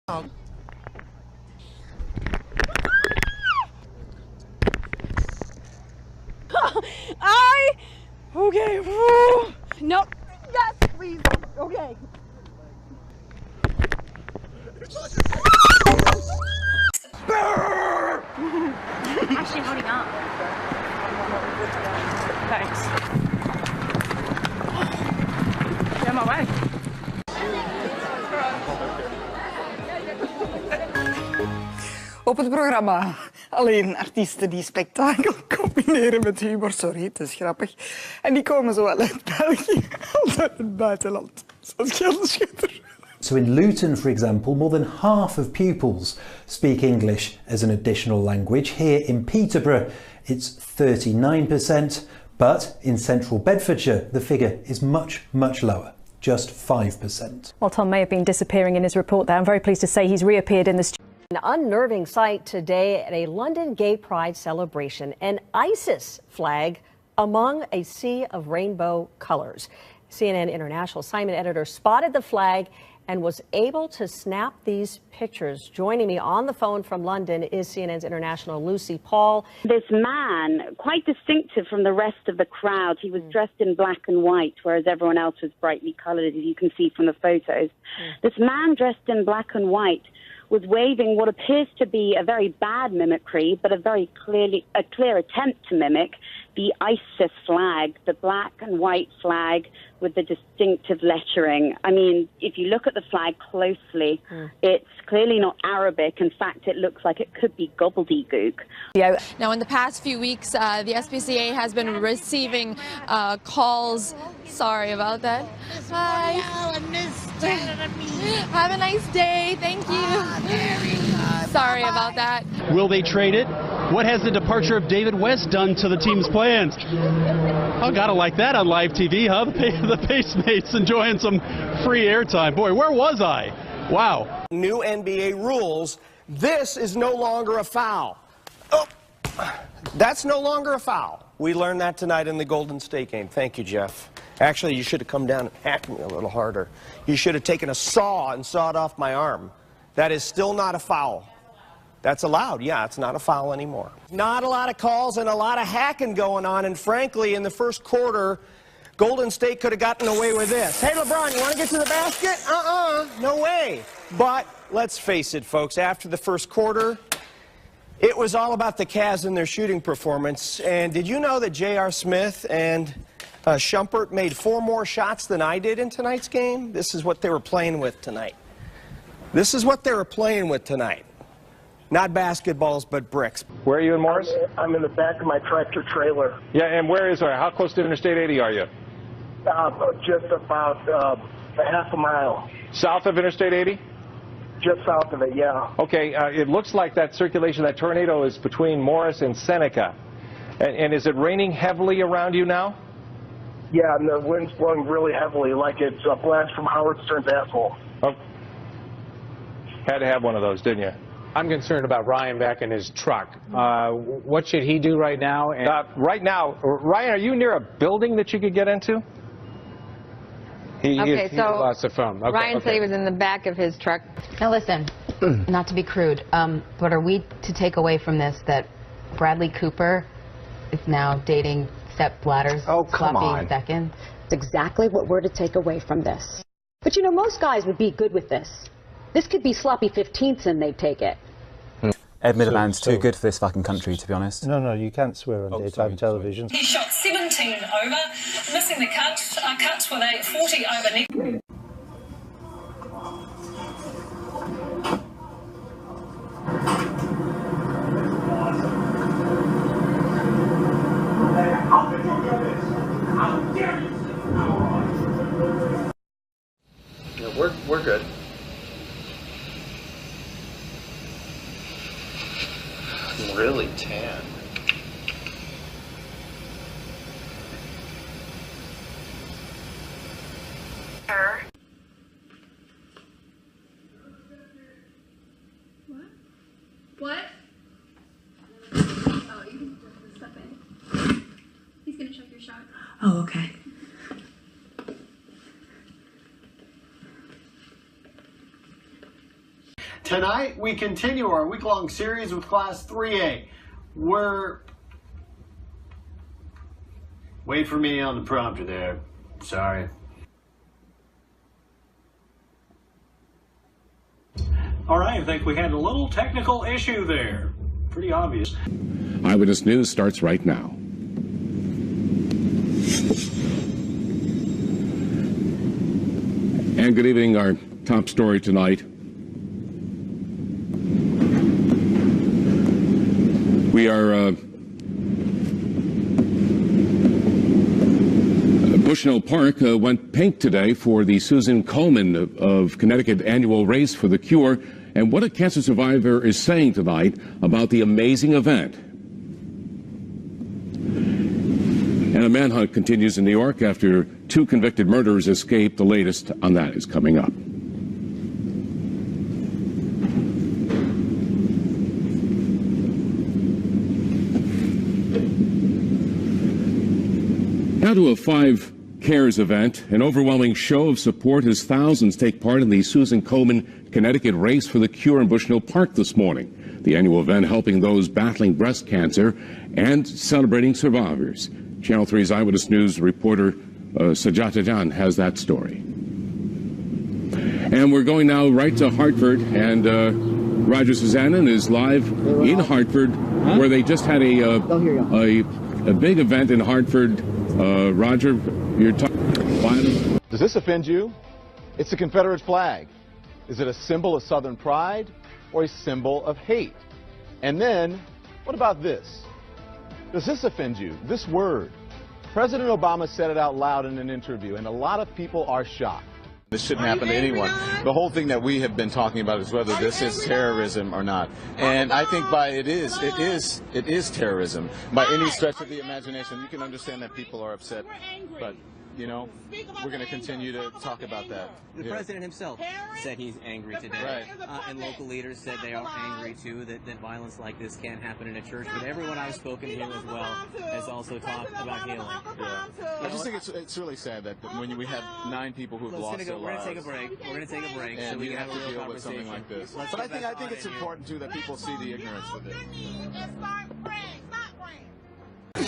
Okay. Nope. Yes, please. Okay. How's she holding up? Thanks. Yeah, my way. Op het programma alleen artiesten die spektakel combineren met humor. Sorry, het is grappig. En die komen zowel uit België als uit het buitenland. Zoals Gelderschutter. So in Luton, for example, more than half of pupils speak English as an additional language. Here in Peterborough, it's 39%, but in central Bedfordshire, the figure is much, much lower. Just 5%. Well, Tom may have been disappearing in his report there. I'm very pleased to say he's reappeared in the studio. An unnerving sight today at a London Gay Pride celebration. An ISIS flag among a sea of rainbow colors. CNN international assignment editor spotted the flag and was able to snap these pictures. Joining me on the phone from London is CNN's international Lucy Paul. This man, quite distinctive from the rest of the crowd, he was dressed in black and white, whereas everyone else was brightly coloured, as you can see from the photos. This man dressed in black and white was waving what appears to be a very bad mimicry, but a clear attempt to mimic the ISIS flag, the black and white flag with the distinctive lettering. I mean, if you look at the flag closely, it's clearly not Arabic. In fact, it looks like it could be gobbledygook. Now, in the past few weeks, the SPCA has been receiving calls. Sorry about that. Hi. Have a nice day. Thank you. Sorry about that. Will they trade it? What has the departure of David West done to the team's plans? Oh, gotta like that on live TV, huh? The Pacemates enjoying some free airtime. Boy, where was I? Wow. New NBA rules. This is no longer a foul. Oh, that's no longer a foul. We learned that tonight in the Golden State game. Thank you, Jeff. Actually, you should have come down and hacked me a little harder. You should have taken a saw and sawed off my arm. That is still not a foul. That's allowed. Yeah, it's not a foul anymore. Not a lot of calls and a lot of hacking going on. And frankly, in the first quarter, Golden State could have gotten away with this. Hey, LeBron, you want to get to the basket? No way. But let's face it, folks, after the first quarter, it was all about the Cavs and their shooting performance. And did you know that J.R. Smith and Shumpert made 4 more shots than I did in tonight's game? This is what they were playing with tonight. This is what they were playing with tonight. Not basketballs, but bricks. Where are you in Morris? I'm in the back of my tractor trailer. Yeah, and where is it? How close to Interstate 80 are you? Just about half a mile. South of Interstate 80? Just south of it, yeah. Okay, it looks like that circulation, that tornado is between Morris and Seneca. And is it raining heavily around you now? Yeah, and the wind's blowing really heavily, like it's a blast from Howard Stern's asshole. Oh. Had to have one of those, didn't you? I'm concerned about Ryan back in his truck. What should he do right now? Right now, Ryan, are you near a building that you could get into? He lost the phone. Okay, Ryan said he was in the back of his truck. Now listen, not to be crude, but are we to take away from this that Bradley Cooper is now dating Sepp Blatter's sloppy second? It's exactly what we're to take away from this. But you know, most guys would be good with this. This could be sloppy 15ths and they'd take it. Ed Miliband's too good for this fucking country, to be honest. No, you can't swear on daytime television. He shot 17 over, missing the cuts with a 40 over net. Yeah, we're good. Really tan. What? Oh, you can just step in. He's gonna check your shot. Oh, okay. Tonight, we continue our week-long series with Class 3A. Wait for me on the prompter there. Sorry. All right, I think we had a little technical issue there. Pretty obvious. Eyewitness News starts right now. And good evening. Our top story tonight. We are Bushnell Park went pink today for the Susan Komen of Connecticut annual race for the cure, and what a cancer survivor is saying tonight about the amazing event. And a manhunt continues in New York after 2 convicted murderers escaped. The latest on that is coming up. Now to a 5 Cares event. An overwhelming show of support as thousands take part in the Susan Komen Connecticut Race for the Cure in Bushnell Park this morning. The annual event helping those battling breast cancer and celebrating survivors. Channel 3's Eyewitness News reporter Sajata Jan has that story. And we're going now right to Hartford, and Roger Susannon is live in Hartford, where they just had a big event in Hartford. Roger, you're talking violence. Does this offend you? It's a Confederate flag. Is it a symbol of Southern pride or a symbol of hate? And then, what about this? Does this offend you? This word. President Obama said it out loud in an interview, and a lot of people are shocked. This shouldn't happen to anyone. The whole thing that we have been talking about is whether this is terrorism or not. And I think it is terrorism. By any stretch of the imagination, you can understand that people are upset, but you know, we're going to continue to talk about that. The president himself said he's angry today. Right. And local leaders said they are angry too, that violence like this can't happen in a church. But everyone I've spoken to as well has also talked about healing. Yeah. I just think it's really sad that when we have 9 people who've lost their lives. We're going to take a break. We're going to take a break. And so we you can have to deal with something like this. But I think it's important too that people see the ignorance with it.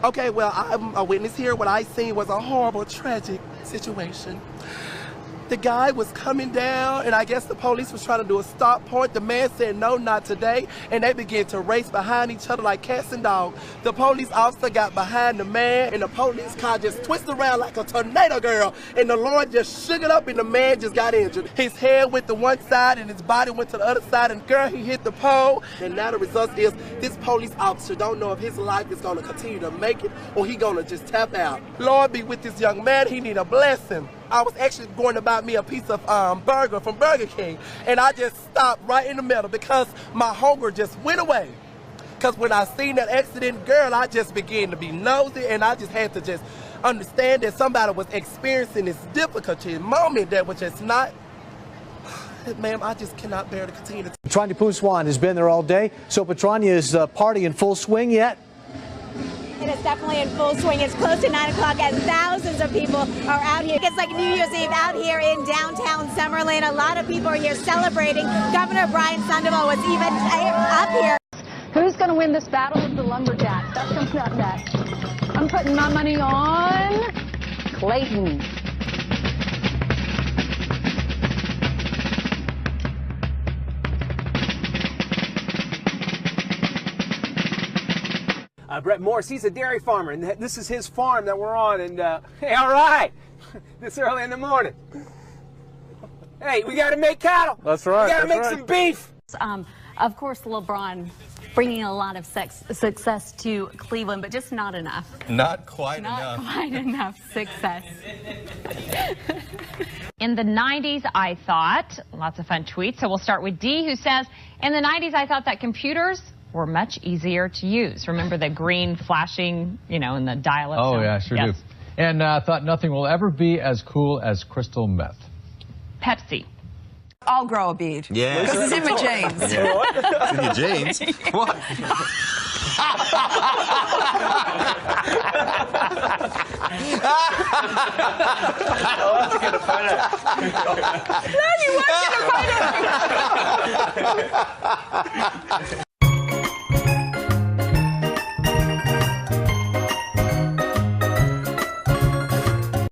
Okay, well, I'm a witness here. What I seen was a horrible, tragic situation. The guy was coming down, and I guess the police was trying to do a stop point. The man said, no, not today, and they began to race behind each other like cats and dogs. The police officer got behind the man, and the police car just twisted around like a tornado, girl, and the Lord just shook it up, and the man just got injured. His head went to one side, and his body went to the other side, and girl, he hit the pole, and now the result is this police officer don't know if his life is going to continue to make it, or he going to just tap out. Lord be with this young man. He need a blessing. I was actually going to buy me a piece of burger from Burger King, and I just stopped right in the middle because my hunger just went away. Because when I seen that accident, girl, I just began to be nosy, and I just had to just understand that somebody was experiencing this difficulty moment that was just not, ma'am, I just cannot bear to continue to. Petrania Pouswan has been there all day, so Petrania is party in full swing yet? It is definitely in full swing. It's close to 9 o'clock and thousands of people are out here. It's like New Year's Eve out here in downtown Summerlin. A lot of people are here celebrating. Governor Brian Sandoval was even up here. Who's going to win this battle of the lumberjacks? That's comes up next. I'm putting my money on Clayton. Brett Morris, he's a dairy farmer, and this is his farm that we're on. And hey, all right, this early in the morning. Hey, we got to make cattle. That's right. We got to make some beef. Of course, LeBron bringing a lot of success to Cleveland, but just not enough. Not quite enough. Not quite enough success. In the 90s, I thought, lots of fun tweets. So we'll start with D, who says, in the 90s, I thought that computers were much easier to use. Remember the green flashing, you know, in the dial-up Oh, sound? yeah, sure Yes. do. And thought nothing will ever be as cool as crystal meth. Pepsi. I'll grow a beard. Yeah. Because it's in my jeans. Yeah. It's in your jeans? What? I wasn't gonna find out. No, you weren't going to find out.